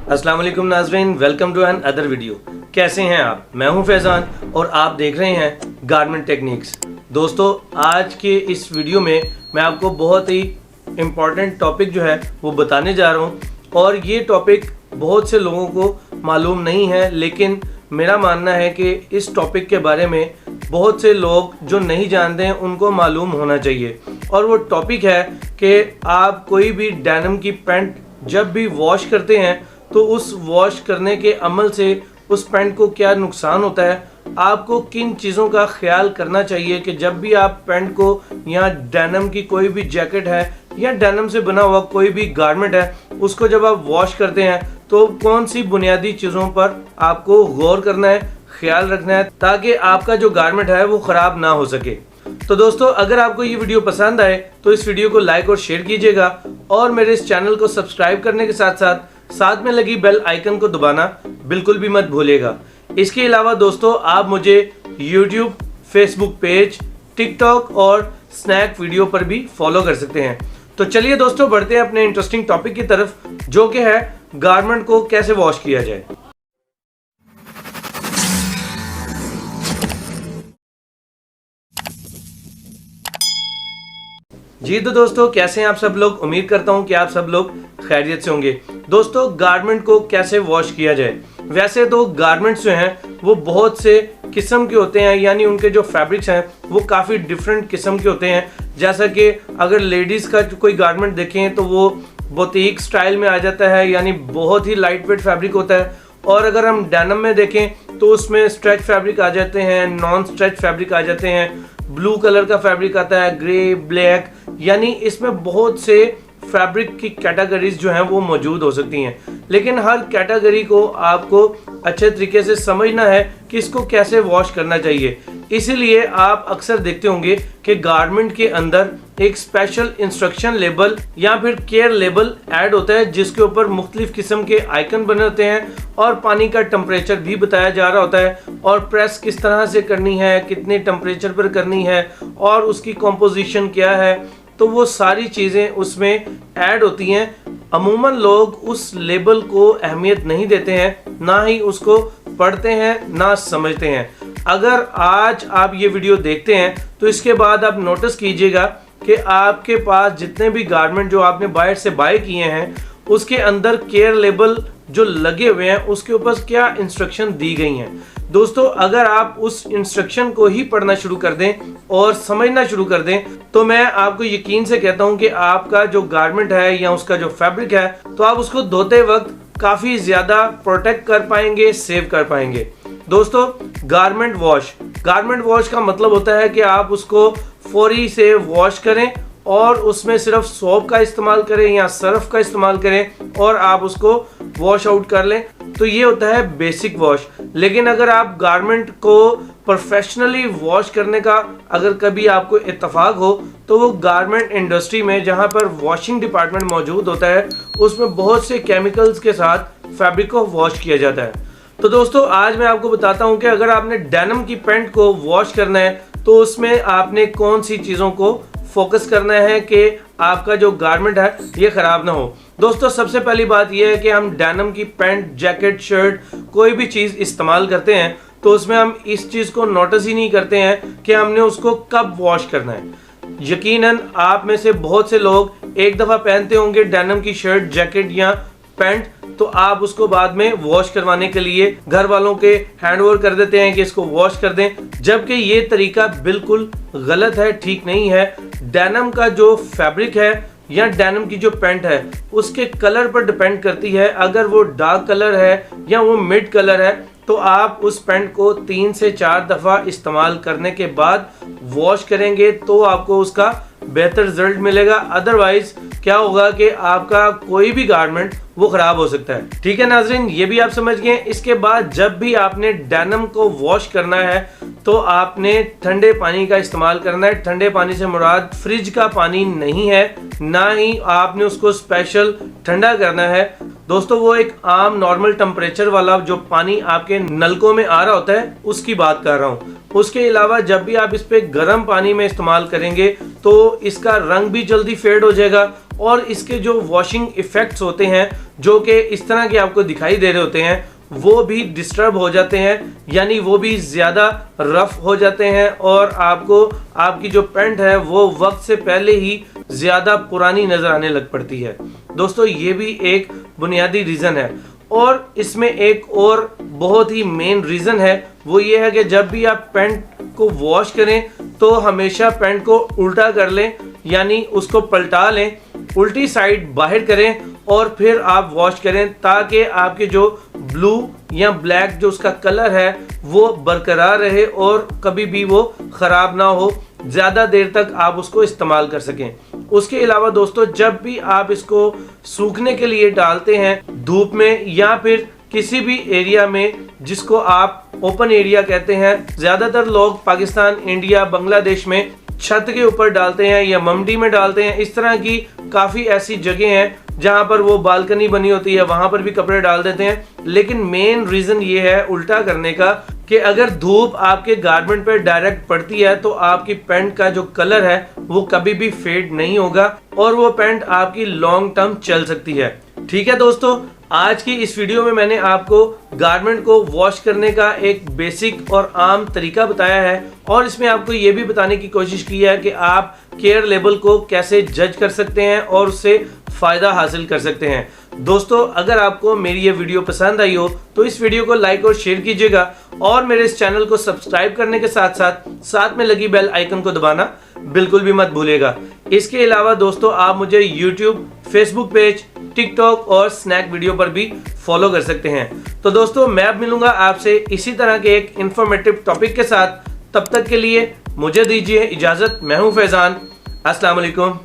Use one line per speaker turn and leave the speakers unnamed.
अस्सलाम वालेकुम नाज़रीन, welcome to another video. कैसे हैं आप? मैं हूं फैज़ान और आप देख रहे हैं गारमेंट टेक्निक्स। दोस्तों, आज के इस वीडियो में मैं आपको बहुत ही इम्पॉर्टेंट टॉपिक जो है वो बताने जा रहा हूं और ये टॉपिक बहुत से लोगों को मालूम नहीं है, लेकिन मेरा मानना है कि इस टॉपिक के बारे में बहुत से लोग जो नहीं जानते हैं उनको मालूम होना चाहिए। और वो टॉपिक है कि आप कोई भी डेनिम की पैंट जब भी वॉश करते हैं तो उस वॉश करने के अमल से उस पैंट को क्या नुकसान होता है, आपको किन चीज़ों का ख्याल करना चाहिए कि जब भी आप पैंट को या डेनिम की कोई भी जैकेट है या डेनिम से बना हुआ कोई भी गारमेंट है उसको जब आप वॉश करते हैं तो कौन सी बुनियादी चीज़ों पर आपको गौर करना है, ख्याल रखना है ताकि आपका जो गारमेंट है वो ख़राब ना हो सके। तो दोस्तों, अगर आपको ये वीडियो पसंद आए तो इस वीडियो को लाइक और शेयर कीजिएगा और मेरे इस चैनल को सब्सक्राइब करने के साथ में लगी बेल आइकन को दबाना बिल्कुल भी मत भूलिएगा। इसके अलावा दोस्तों, आप मुझे YouTube, फेसबुक पेज, टिकटॉक और स्नैक वीडियो पर भी फॉलो कर सकते हैं। तो चलिए दोस्तों, बढ़ते हैं अपने इंटरेस्टिंग टॉपिक की तरफ, जो कि है गारमेंट को कैसे वॉश किया जाए। जी तो दोस्तों, कैसे हैं आप सब लोग? उम्मीद करता हूं कि आप सब लोग खैरियत से होंगे। दोस्तों, गारमेंट को कैसे वॉश किया जाए? वैसे तो गारमेंट्स जो हैं वो बहुत से किस्म के होते हैं, यानी उनके जो फैब्रिक्स हैं वो काफ़ी डिफरेंट किस्म के होते हैं। जैसा कि अगर लेडीज़ का कोई गारमेंट देखें तो वो बुटीक स्टाइल में आ जाता है, यानी बहुत ही लाइट वेट फैब्रिक होता है। और अगर हम डेनिम में देखें तो उसमें स्ट्रेच फैब्रिक आ जाते हैं, नॉन स्ट्रेच फैब्रिक आ जाते हैं, ब्लू कलर का फैब्रिक आता है, ग्रे, ब्लैक, यानी इसमें बहुत से फैब्रिक की कैटेगरीज जो हैं वो मौजूद हो सकती हैं। लेकिन हर कैटेगरी को आपको अच्छे तरीके से समझना है कि इसको कैसे वॉश करना चाहिए। इसीलिए आप अक्सर देखते होंगे कि गारमेंट के अंदर एक स्पेशल इंस्ट्रक्शन लेबल या फिर केयर लेबल ऐड होता है, जिसके ऊपर मुख्तलिफ किस्म के आइकन बने होते हैं और पानी का टेम्परेचर भी बताया जा रहा होता है और प्रेस किस तरह से करनी है, कितने टेम्परेचर पर करनी है और उसकी कॉम्पोजिशन क्या है। तो वो सारी चीज़ें उसमें ऐड होती हैं। अमूमन लोग उस लेबल को अहमियत नहीं देते हैं, ना ही उसको पढ़ते हैं, ना समझते हैं। अगर आज आप ये वीडियो देखते हैं तो इसके बाद आप नोटिस कीजिएगा कि आपके पास जितने भी गारमेंट जो आपने बाहर से बाय किए हैं उसके अंदर केयर लेबल जो लगे हुए हैं उसके ऊपर क्या इंस्ट्रक्शन दी गई हैं। दोस्तों, अगर आप उस इंस्ट्रक्शन को ही पढ़ना शुरू कर दें और समझना शुरू कर दें तो मैं आपको यकीन से कहता हूं कि आपका जो गारमेंट है या उसका जो फैब्रिक है तो आप उसको धोते वक्त काफ़ी ज़्यादा प्रोटेक्ट कर पाएंगे, सेव कर पाएंगे। दोस्तों, गारमेंट वॉश का मतलब होता है कि आप उसको फौरी से वॉश करें और उसमें सिर्फ सोप का इस्तेमाल करें या सर्फ का इस्तेमाल करें और आप उसको वॉश आउट कर लें, तो ये होता है बेसिक वॉश। लेकिन अगर आप गारमेंट को प्रोफेशनली वॉश करने का अगर कभी आपको इत्तेफाक हो तो वो गारमेंट इंडस्ट्री में जहाँ पर वॉशिंग डिपार्टमेंट मौजूद होता है उसमें बहुत से केमिकल्स के साथ फैब्रिक को वॉश किया जाता है। तो दोस्तों, आज मैं आपको बताता हूँ कि अगर आपने डेनिम की पैंट को वॉश करना है तो उसमें आपने कौन सी चीज़ों को फोकस करना है कि आपका जो गारमेंट है ये ख़राब ना हो। दोस्तों, सबसे पहली बात यह है कि हम डेनिम की पैंट, जैकेट, शर्ट कोई भी चीज़ इस्तेमाल करते हैं तो उसमें हम इस चीज़ को नोटिस ही नहीं करते हैं कि हमने उसको कब वॉश करना है। यकीनन आप में से बहुत से लोग एक दफ़ा पहनते होंगे डेनिम की शर्ट, जैकेट या पैंट, तो आप उसको बाद में वॉश करवाने के लिए घर वालों के हैंड ओवर कर देते हैं कि इसको वॉश कर दें, जबकि ये तरीका बिल्कुल गलत है, ठीक नहीं है। डेनिम का जो फैब्रिक है या डेनिम की जो पैंट है उसके कलर पर डिपेंड करती है। अगर वो डार्क कलर है या वो मिड कलर है तो आप उस पैंट को 3 से 4 दफ़ा इस्तेमाल करने के बाद वॉश करेंगे तो आपको उसका बेहतर रिजल्ट मिलेगा। अदरवाइज क्या होगा कि आपका कोई भी गारमेंट वो खराब हो सकता है। ठीक है नाजरीन, ये भी आप समझ गए। इसके बाद जब भी आपने डेनिम को वॉश करना है तो आपने ठंडे पानी का इस्तेमाल करना है। ठंडे पानी से मुराद फ्रिज का पानी नहीं है, ना ही आपने उसको स्पेशल ठंडा करना है। दोस्तों, वो एक आम नॉर्मल टेम्परेचर वाला जो पानी आपके नलकों में आ रहा होता है उसकी बात कर रहा हूँ। उसके अलावा जब भी आप इस पे गर्म पानी में इस्तेमाल करेंगे तो इसका रंग भी जल्दी फेड हो जाएगा और इसके जो वॉशिंग इफेक्ट्स होते हैं जो कि इस तरह के आपको दिखाई दे रहे होते हैं वो भी डिस्टर्ब हो जाते हैं, यानी वो भी ज़्यादा रफ हो जाते हैं और आपको आपकी जो पैंट है वो वक्त से पहले ही ज़्यादा पुरानी नज़र आने लग पड़ती है। दोस्तों ये भी एक बुनियादी रीज़न है। और इसमें एक और बहुत ही मेन रीज़न है, वो ये है कि जब भी आप पैंट को वॉश करें तो हमेशा पैंट को उल्टा कर लें, यानी उसको पलटा लें, उल्टी साइड बाहर करें और फिर आप वॉश करें, ताकि आपके जो ब्लू या ब्लैक जो उसका कलर है वो बरकरार रहे और कभी भी वो ख़राब ना हो, ज़्यादा देर तक आप उसको इस्तेमाल कर सकें। उसके अलावा दोस्तों जब भी आप इसको सूखने के लिए डालते हैं धूप में या फिर किसी भी एरिया में जिसको आप ओपन एरिया कहते हैं, ज़्यादातर लोग पाकिस्तान, इंडिया, बांग्लादेश में छत के ऊपर डालते हैं या मंडी में डालते हैं। इस तरह की काफ़ी ऐसी जगह हैं जहां पर वो बालकनी बनी होती है, वहां पर भी कपड़े डाल देते हैं। लेकिन मेन रीज़न ये है उल्टा करने का कि अगर धूप आपके गारमेंट पर डायरेक्ट पड़ती है तो आपकी पैंट का जो कलर है वो कभी भी फेड नहीं होगा और वो पैंट आपकी लॉन्ग टर्म चल सकती है। ठीक है दोस्तों, आज की इस वीडियो में मैंने आपको गारमेंट को वॉश करने का एक बेसिक और आम तरीका बताया है और इसमें आपको ये भी बताने की कोशिश की है कि आप केयर लेवल को कैसे जज कर सकते हैं और उससे फ़ायदा हासिल कर सकते हैं। दोस्तों अगर आपको मेरी ये वीडियो पसंद आई हो तो इस वीडियो को लाइक और शेयर कीजिएगा और मेरे इस चैनल को सब्सक्राइब करने के साथ साथ में लगी बेल आइकन को दबाना बिल्कुल भी मत भूलिएगा। इसके अलावा दोस्तों आप मुझे YouTube, फेसबुक पेज, टिकटॉक और स्नैक वीडियो पर भी फॉलो कर सकते हैं। तो दोस्तों मैं अब मिलूंगा आपसे इसी तरह के एक इंफॉर्मेटिव टॉपिक के साथ। तब तक के लिए मुझे दीजिए इजाज़त। मैं हूं फैज़ान। अस्सलाम वालेकुम।